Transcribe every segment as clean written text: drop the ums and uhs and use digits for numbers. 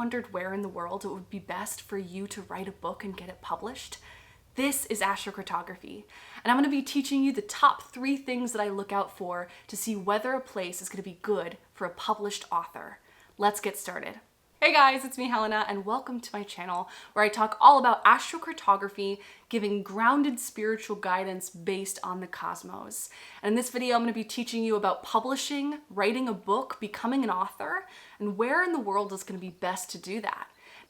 Wondered where in the world it would be best for you to write a book and get it published? This is astrocartography, and I'm going to be teaching you the top 3 things that I look out for to see whether a place is going to be good for a published author. Let's get started. Hey guys, it's me Helena, and welcome to my channel where I talk all about astrocartography, giving grounded spiritual guidance based on the cosmos. And in this video, I'm going to be teaching you about publishing, writing a book, becoming an author, and where in the world is going to be best to do that.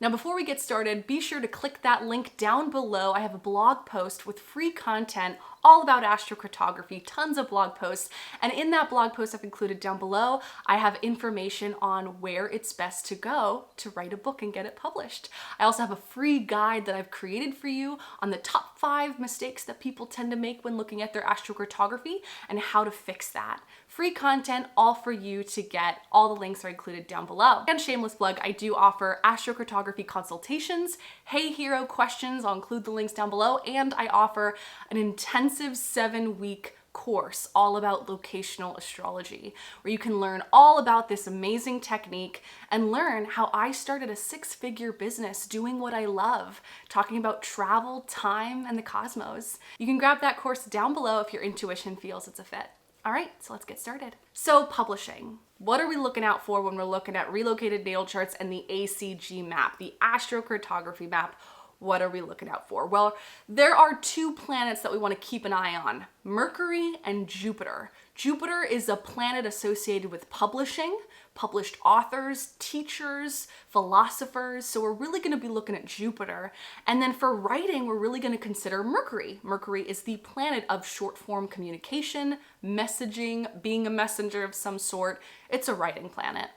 Now, before we get started, be sure to click that link down below. I have a blog post with free content all about astrocartography, tons of blog posts. And in that blog post I've included down below, I have information on where it's best to go to write a book and get it published. I also have a free guide that I've created for you on the top 5 mistakes that people tend to make when looking at their astrocartography and how to fix that. Free content all for you to get. All the links are included down below. And shameless plug, I do offer astrocartography consultations, Hey Hero questions, I'll include the links down below, and I offer an intensive 7-week course all about locational astrology, where you can learn all about this amazing technique and learn how I started a 6-figure business doing what I love, talking about travel, time, and the cosmos. You can grab that course down below if your intuition feels it's a fit. All right, so let's get started. So publishing. What are we looking out for when we're looking at relocated natal charts and the ACG map, the astrocartography map? What are we looking out for? Well, there are 2 planets that we want to keep an eye on, Mercury and Jupiter. Jupiter is a planet associated with publishing, published authors, teachers, philosophers. So we're really going to be looking at Jupiter. And then for writing, we're really going to consider Mercury. Mercury is the planet of short form communication, messaging, being a messenger of some sort. It's a writing planet.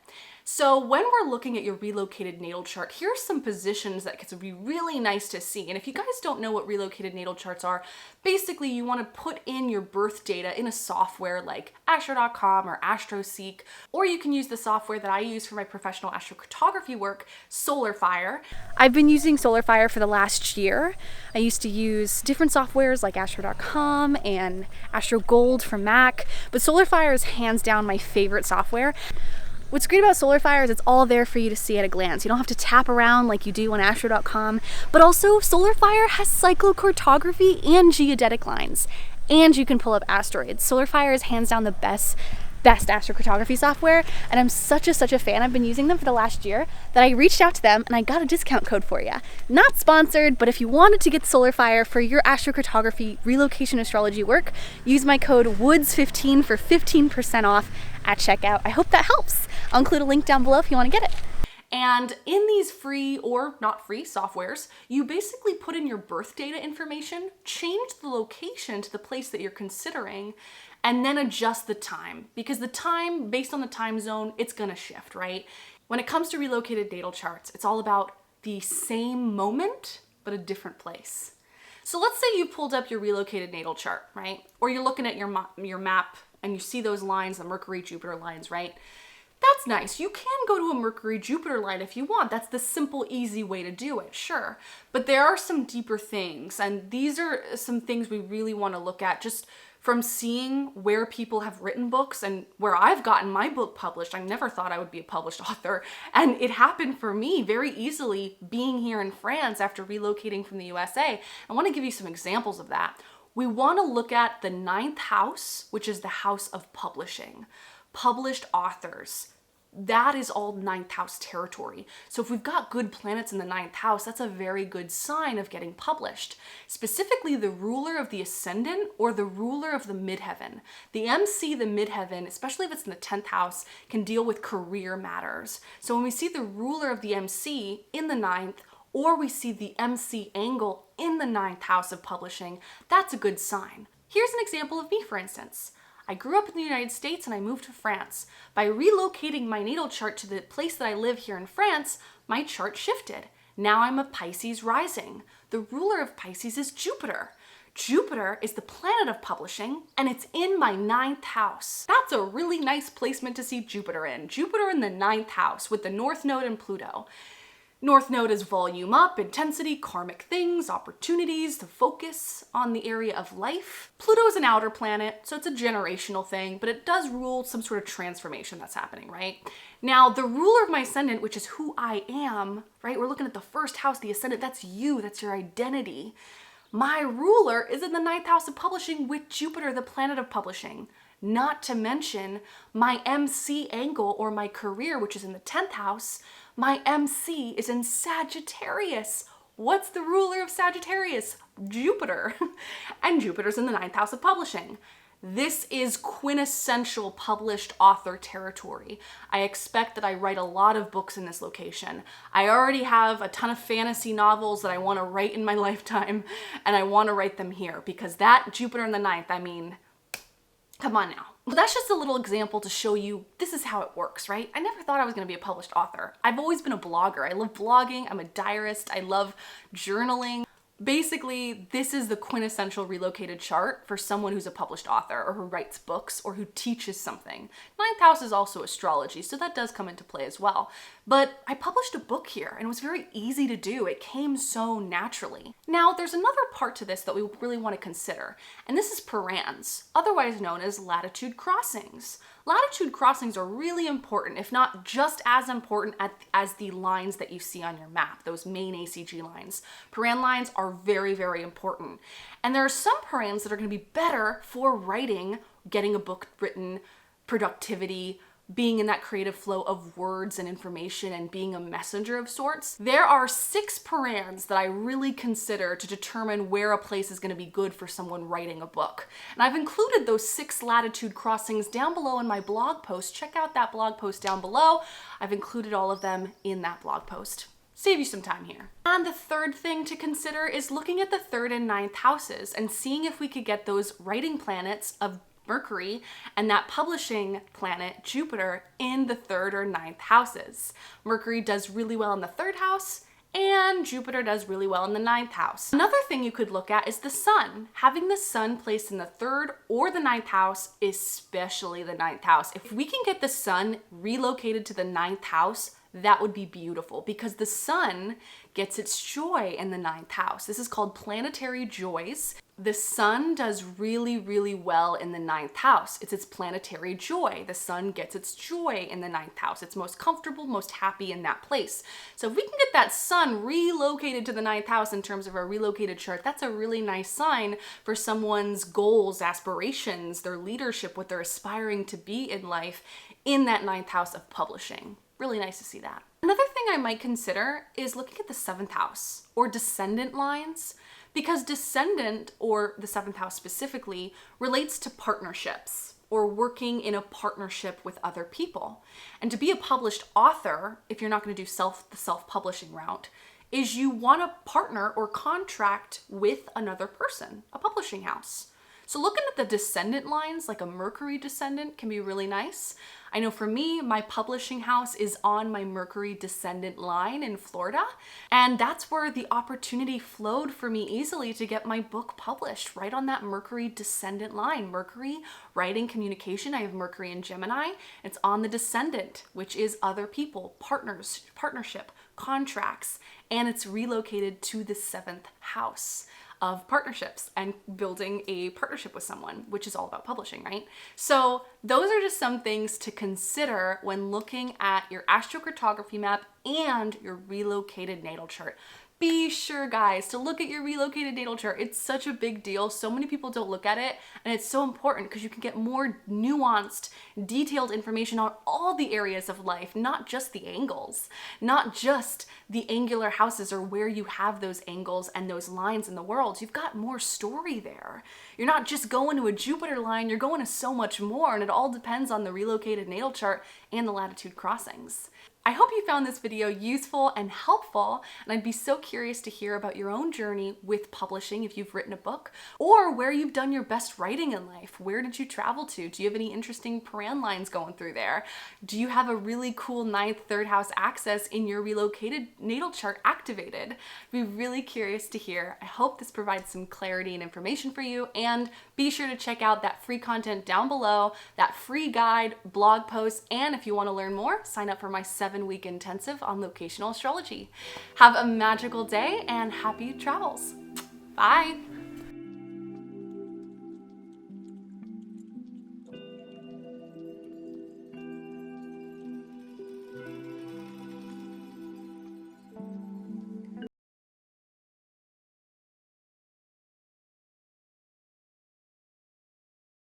So when we're looking at your relocated natal chart, here's some positions that could be really nice to see. And if you guys don't know what relocated natal charts are, basically you want to put in your birth data in a software like astro.com or AstroSeek, or you can use the software that I use for my professional astrocartography work, SolarFire. I've been using SolarFire for the last year. I used to use different softwares like astro.com and AstroGold from Mac, but SolarFire is hands down my favorite software. What's great about SolarFire is it's all there for you to see at a glance. You don't have to tap around like you do on astro.com, but also SolarFire has cyclocartography and geodetic lines, and you can pull up asteroids. SolarFire is hands down the best astrocartography software, and I'm such a fan. I've been using them for the last year that I reached out to them and I got a discount code for you. Not sponsored, but if you wanted to get SolarFire for your astrocartography relocation astrology work, use my code WOODS15 for 15% off at checkout. I hope that helps. I'll include a link down below if you want to get it. And in these free or not free softwares, you basically put in your birth data information, change the location to the place that you're considering, and then adjust the time. Because the time, based on the time zone, it's gonna shift, right? When it comes to relocated natal charts, it's all about the same moment, but a different place. So let's say you pulled up your relocated natal chart, right? Or you're looking at your map and you see those lines, the Mercury-Jupiter lines, right? That's nice. You can go to a Mercury-Jupiter line if you want. That's the simple, easy way to do it, sure. But there are some deeper things, and these are some things we really want to look at just from seeing where people have written books and where I've gotten my book published. I never thought I would be a published author, and it happened for me very easily being here in France after relocating from the USA. I want to give you some examples of that. We want to look at the 9th house, which is the house of publishing. Published authors. That is all 9th house territory. So if we've got good planets in the 9th house, that's a very good sign of getting published. Specifically, the ruler of the ascendant or the ruler of the midheaven. The MC, the midheaven, especially if it's in the 10th house, can deal with career matters. So when we see the ruler of the MC in the 9th, or we see the MC angle in the 9th house of publishing, that's a good sign. Here's an example of me, for instance. I grew up in the United States and I moved to France. By relocating my natal chart to the place that I live here in France, my chart shifted. Now I'm a Pisces rising. The ruler of Pisces is Jupiter. Jupiter is the planet of publishing, and it's in my 9th house. That's a really nice placement to see Jupiter in. Jupiter in the 9th house with the North Node and Pluto. North Node is volume up, intensity, karmic things, opportunities to focus on the area of life. Pluto is an outer planet, so it's a generational thing, but it does rule some sort of transformation that's happening, right? Now, the ruler of my ascendant, which is who I am, right? We're looking at the first house, the ascendant, that's you, that's your identity. My ruler is in the 9th house of publishing with Jupiter, the planet of publishing. Not to mention my MC angle, or my career, which is in the 10th house. My MC is in Sagittarius. What's the ruler of Sagittarius? Jupiter. And Jupiter's in the 9th house of publishing. This is quintessential published author territory. I expect that I write a lot of books in this location. I already have a ton of fantasy novels that I want to write in my lifetime, and I want to write them here because that Jupiter in the 9th, I mean, come on now. Well, that's just a little example to show you this is how it works, right? I never thought I was going to be a published author. I've always been a blogger. I love blogging. I'm a diarist. I love journaling. Basically, this is the quintessential relocated chart for someone who's a published author or who writes books or who teaches something. 9th house is also astrology, so that does come into play as well. But I published a book here and it was very easy to do. It came so naturally. Now, there's another part to this that we really want to consider, and this is parans, otherwise known as latitude crossings. Latitude crossings are really important, if not just as important as the lines that you see on your map, those main ACG lines. Paran lines are very, very important. And there are some parans that are going to be better for writing, getting a book written, productivity, being in that creative flow of words and information and being a messenger of sorts. There are 6 parans that I really consider to determine where a place is going to be good for someone writing a book. And I've included those 6 latitude crossings down below in my blog post. Check out that blog post down below. I've included all of them in that blog post. Save you some time here. And the third thing to consider is looking at the 3rd and 9th houses and seeing if we could get those writing planets of Mercury and that publishing planet, Jupiter, in the 3rd or 9th houses. Mercury does really well in the 3rd house, and Jupiter does really well in the 9th house. Another thing you could look at is the sun. Having the sun placed in the 3rd or the 9th house, especially the 9th house. If we can get the sun relocated to the 9th house, that would be beautiful because the sun gets its joy in the 9th house. This is called planetary joys. The sun does really, really well in the 9th house. It's its planetary joy. The sun gets its joy in the 9th house. It's most comfortable, most happy in that place. So if we can get that sun relocated to the 9th house in terms of a relocated chart, that's a really nice sign for someone's goals, aspirations, their leadership, what they're aspiring to be in life in that 9th house of publishing. Really nice to see that. Another thing I might consider is looking at the 7th house or descendant lines, because descendant, or the 7th house specifically, relates to partnerships or working in a partnership with other people. And to be a published author, if you're not going to do the self-publishing route, is you want to partner or contract with another person, a publishing house. So looking at the descendant lines, like a Mercury descendant, can be really nice. I know for me, my publishing house is on my Mercury descendant line in Florida, and that's where the opportunity flowed for me easily to get my book published, right on that Mercury descendant line. Mercury, writing, communication, I have Mercury in Gemini. It's on the descendant, which is other people, partners, partnership, contracts, and it's relocated to the 7th house of partnerships and building a partnership with someone, which is all about publishing, right? So those are just some things to consider when looking at your astrocartography map and your relocated natal chart. Be sure, guys, to look at your relocated natal chart. It's such a big deal. So many people don't look at it, and it's so important because you can get more nuanced, detailed information on all the areas of life, not just the angles, not just the angular houses or where you have those angles and those lines in the world. You've got more story there. You're not just going to a Jupiter line, you're going to so much more, and it all depends on the relocated natal chart and the latitude crossings. I hope you found this video useful and helpful, and I'd be so curious to hear about your own journey with publishing if you've written a book, or where you've done your best writing in life. Where did you travel to? Do you have any interesting paran lines going through there? Do you have a really cool 9th, 3rd house access in your relocated natal chart activated? I'd be really curious to hear. I hope this provides some clarity and information for you, and be sure to check out that free content down below, that free guide, blog post, and if you want to learn more, sign up for my 7 7-week intensive on locational astrology. Have a magical day and happy travels. Bye.